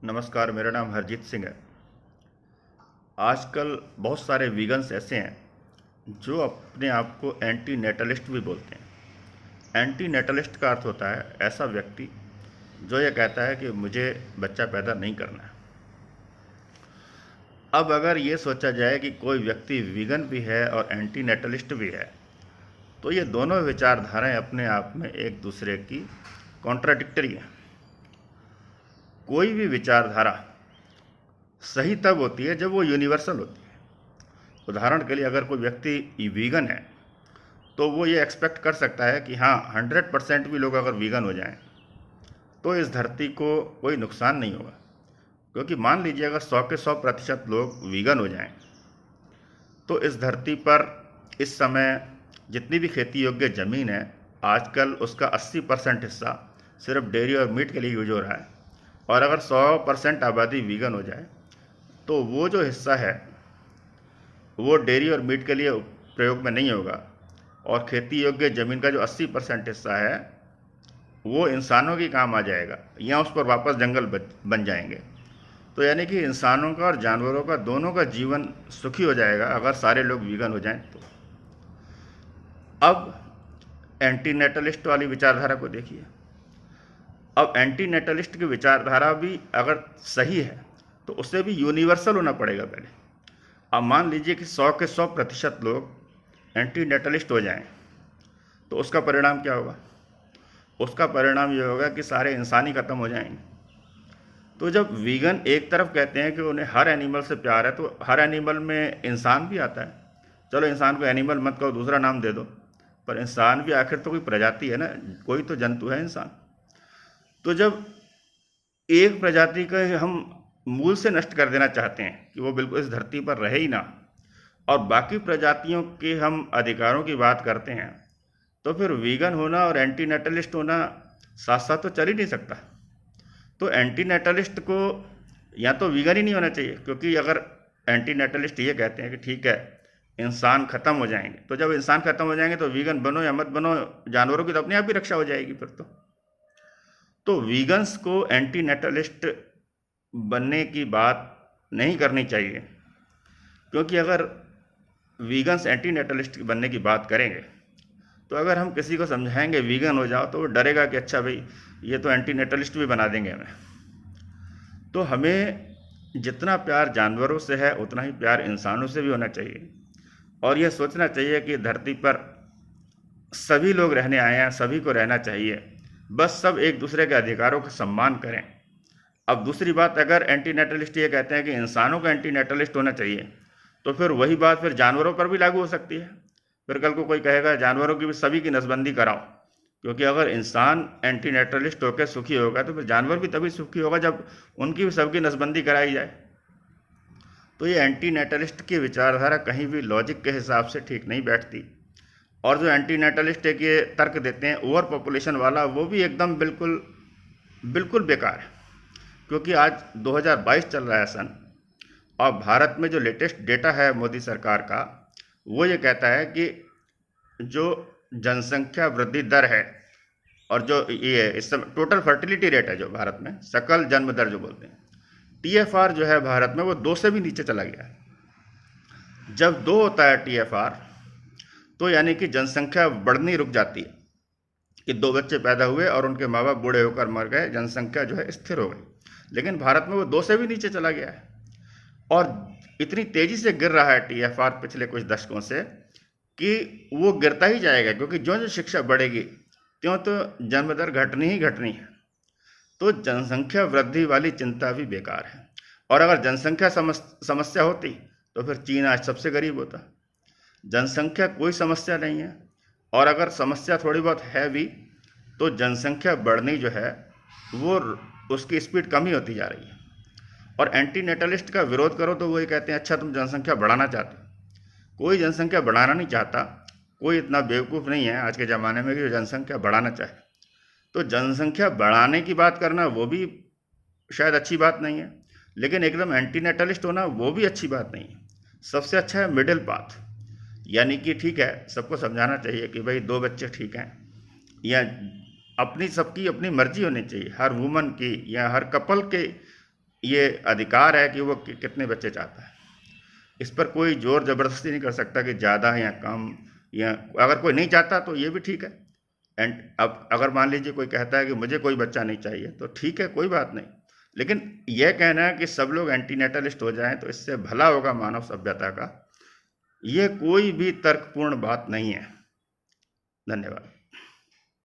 नमस्कार, मेरा नाम हरजीत सिंह है। आजकल बहुत सारे वीगन्स ऐसे हैं जो अपने आप को एंटी नेटलिस्ट भी बोलते हैं। एंटी नेटलिस्ट का अर्थ होता है ऐसा व्यक्ति जो ये कहता है कि मुझे बच्चा पैदा नहीं करना है। अब अगर ये सोचा जाए कि कोई व्यक्ति वीगन भी है और एंटी नेटलिस्ट भी है, तो ये दोनों विचारधाराएं अपने आप में एक दूसरे की कॉन्ट्राडिक्टरी हैं। कोई भी विचारधारा सही तब होती है जब वो यूनिवर्सल होती है। उदाहरण के लिए अगर कोई व्यक्ति वीगन है तो वो ये एक्सपेक्ट कर सकता है कि हाँ 100% भी लोग अगर वीगन हो जाएं तो इस धरती को कोई नुकसान नहीं होगा। क्योंकि मान लीजिए अगर 100 के 100% लोग वीगन हो जाएं तो इस धरती पर इस समय जितनी भी खेती योग्य ज़मीन है, आजकल उसका 80% हिस्सा सिर्फ डेयरी और मीट के लिए यूज हो रहा है। और अगर 100% आबादी वीगन हो जाए तो वो जो हिस्सा है वो डेयरी और मीट के लिए प्रयोग में नहीं होगा, और खेती योग्य ज़मीन का जो 80% हिस्सा है वो इंसानों के काम आ जाएगा या उस पर वापस जंगल बन जाएंगे। तो यानी कि इंसानों का और जानवरों का दोनों का जीवन सुखी हो जाएगा अगर सारे लोग वीगन हो जाएं तो। अब एंटी नेटलिस्ट वाली विचारधारा को देखिए। अब एंटी नेटलिस्ट की विचारधारा भी अगर सही है तो उससे भी यूनिवर्सल होना पड़ेगा पहले। अब मान लीजिए कि 100 के 100% लोग एंटी नेटलिस्ट हो जाएं तो उसका परिणाम क्या होगा? उसका परिणाम ये होगा कि सारे इंसान ही ख़त्म हो जाएंगे। तो जब वीगन एक तरफ कहते हैं कि उन्हें हर एनिमल से प्यार है, तो हर एनिमल में इंसान भी आता है। चलो इंसान को एनिमल मत कहो, दूसरा नाम दे दो, पर इंसान भी आखिर तो कोई प्रजाति है ना, कोई तो जंतु है इंसान। तो जब एक प्रजाति का हम मूल से नष्ट कर देना चाहते हैं कि वो बिल्कुल इस धरती पर रहे ही ना, और बाकी प्रजातियों के हम अधिकारों की बात करते हैं, तो फिर वीगन होना और एंटी नेटलिस्ट होना साथ साथ तो चल ही नहीं सकता। तो एंटी नेटलिस्ट को या तो वीगन ही नहीं होना चाहिए, क्योंकि अगर एंटी नेटलिस्ट ये कहते हैं कि ठीक है इंसान ख़त्म हो जाएंगे, तो जब इंसान ख़त्म हो जाएंगे तो वीगन बनो या मत बनो, जानवरों की तो अपने आप ही रक्षा हो जाएगी फिर तो वीगन्स को एंटी नेटलिस्ट बनने की बात नहीं करनी चाहिए। क्योंकि अगर वीगन्स एंटी नेटलिस्ट बनने की बात करेंगे तो अगर हम किसी को समझाएंगे वीगन हो जाओ तो वो डरेगा कि अच्छा भाई ये तो एंटी नेटलिस्ट भी बना देंगे हमें। तो हमें जितना प्यार जानवरों से है उतना ही प्यार इंसानों से भी होना चाहिए, और यह सोचना चाहिए कि धरती पर सभी लोग रहने आए हैं, सभी को रहना चाहिए, बस सब एक दूसरे के अधिकारों का सम्मान करें। अब दूसरी बात, अगर एंटी नेटलिस्ट ये कहते हैं कि इंसानों का एंटी नेटलिस्ट होना चाहिए, तो फिर वही बात फिर जानवरों पर भी लागू हो सकती है। फिर कल को कोई कहेगा जानवरों की भी सभी की नसबंदी कराओ, क्योंकि अगर इंसान एंटी नेटलिस्ट होकर सुखी होगा तो फिर जानवर भी तभी सुखी होगा जब उनकी भी सबकी नसबंदी कराई जाए। तो ये एंटी नेटलिस्ट की विचारधारा कहीं भी लॉजिक के हिसाब से ठीक नहीं बैठती। और जो एंटी नेटलिस्ट एक ये तर्क देते हैं ओवर पॉपुलेशन वाला, वो भी एकदम बिल्कुल बिल्कुल बेकार है। क्योंकि आज 2022 चल रहा है सन, और भारत में जो लेटेस्ट डेटा है मोदी सरकार का, वो ये कहता है कि जो जनसंख्या वृद्धि दर है और जो ये इस समय टोटल फर्टिलिटी रेट है जो भारत में, सकल जन्म दर जो बोलते हैं, TFR जो है भारत में वो 2 से भी नीचे चला गया है। जब 2 होता है TFR तो यानी कि जनसंख्या बढ़नी रुक जाती है, कि 2 बच्चे पैदा हुए और उनके माँ बाप बूढ़े होकर मर गए, जनसंख्या जो है स्थिर हो गई। लेकिन भारत में वो 2 से भी नीचे चला गया है, और इतनी तेज़ी से गिर रहा है TFR पिछले कुछ दशकों से कि वो गिरता ही जाएगा, क्योंकि जो जो शिक्षा बढ़ेगी त्यों तो जन्म दर घटनी ही घटनी है। तो जनसंख्या वृद्धि वाली चिंता भी बेकार है। और अगर जनसंख्या समस्या होती तो फिर चीन आज सबसे गरीब होता। जनसंख्या कोई समस्या नहीं है, और अगर समस्या थोड़ी बहुत है भी तो जनसंख्या बढ़नी जो है वो उसकी स्पीड कम ही होती जा रही है। और एंटी नेटलिस्ट का विरोध करो तो वो ये कहते हैं अच्छा तुम जनसंख्या बढ़ाना चाहते हो। कोई जनसंख्या बढ़ाना नहीं चाहता, कोई इतना बेवकूफ़ नहीं है आज के ज़माने में कि जो जनसंख्या बढ़ाना चाहे। तो जनसंख्या बढ़ाने की बात करना वो भी शायद अच्छी बात नहीं है, लेकिन एकदम एंटी नेटलिस्ट होना वो भी अच्छी बात नहीं है। सबसे अच्छा है मिडिल पाथ, यानी कि ठीक है सबको समझाना चाहिए कि भाई 2 बच्चे ठीक हैं, या सबकी अपनी मर्जी होनी चाहिए, हर वुमन की या हर कपल के ये अधिकार है कि वो कितने बच्चे चाहता है। इस पर कोई जोर ज़बरदस्ती नहीं कर सकता कि ज़्यादा या कम, या अगर कोई नहीं चाहता तो ये भी ठीक है। एंड अब अगर मान लीजिए कोई कहता है कि मुझे कोई बच्चा नहीं चाहिए, तो ठीक है, कोई बात नहीं। लेकिन यह कहना है कि सब लोग एंटीनेटलिस्ट हो जाएं तो इससे भला होगा मानव सभ्यता का, ये कोई भी तर्कपूर्ण बात नहीं है। धन्यवाद।